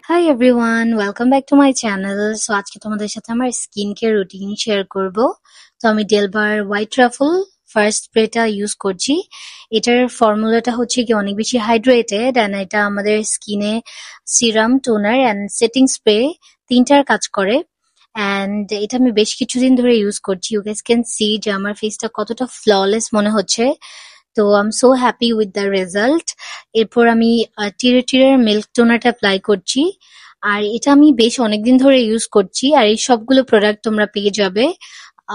Hi everyone, welcome back to my channel. So আজকে তোমাদের সাথে আমার স্কিন কেয়ার রুটিন শেয়ার করব। তো আমি ডেলবার হোয়াইট ট্রাফল ফার্স্ট স্প্রেটা ইউজ করছি। এটার ফর্মুলাটা হচ্ছে কি অনেক বেশি হাইড্রেটেড অ্যান্ড এটা আমাদের স্কিনে serum, toner and setting spray তিনটার কাজ করে। অ্যান্ড এটা আমি বেশ কিছুদিন ধরে ইউজ করছি। ইউ গাইস ক্যান সি যে আমার ফেসটা কতটা ফ্ললেস মনে হচ্ছে। তো I am so happy with the result. এরপর আমি টিরেটিরের মিল্ক টোনারটা অ্যাপ্লাই করছি। আর এটা আমি বেশ অনেকদিন ধরে ইউজ করছি। আর এই সবগুলো প্রোডাক্ট তোমরা পেয়ে যাবে।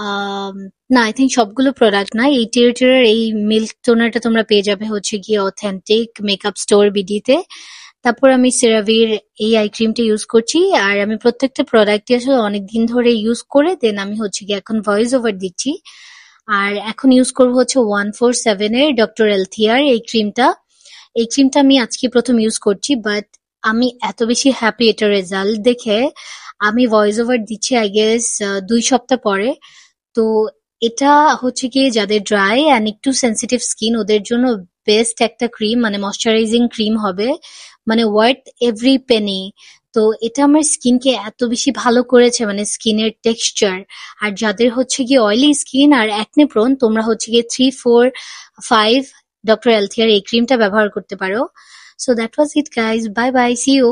আম, না, আই থিঙ্ক সবগুলো প্রোডাক্ট না, এই টিরেটিরের এই মিল্ক টোনারটা তোমরা পেয়ে যাবে হচ্ছে গিয়ে অথেন্টিক মেকআপ স্টোর বিডিতে। তারপর আমি সেরাভির এই আই ক্রিমটা ইউজ করছি। আর আমি প্রত্যেকটা প্রোডাক্টই আসলে অনেকদিন ধরে ইউজ করে দেন আমি হচ্ছে গিয়ে এখন ভয়েস ওভার দিচ্ছি। আর এখন ইউজ করবো হচ্ছে 147 এর ডক্টর এলথিয়ার এই ক্রিমটা। এই ক্রিমটা আমি আজকে প্রথম ইউজ করছি, বাট আমি এত বেশি হ্যাপি এটা রেজাল্ট দেখে। আমি ভয়েস ওভার দিচ্ছি আই গেস 2 সপ্তাহ পরে। তো এটা হচ্ছে কি যাদের ড্রাই অ্যান্ড একটু সেনসিটিভ স্কিন ওদের জন্য বেস্ট একটা ক্রিম, মানে ময়শ্চারাইজিং ক্রিম হবে, মানে ওয়ার্থ এভরি পেনি। তো এটা আমার স্কিনকে এত বেশি ভালো করেছে, মানে স্কিনের টেক্সচার। আর যাদের হচ্ছে কি অয়েলি স্কিন আর অ্যাকনে প্রোন, তোমরা হচ্ছে গিয়ে 3, 4, 5 ডক্টর এলথিয়ার এই ক্রিমটা ব্যবহার করতে পারো। So that was it guys, bye bye, see you.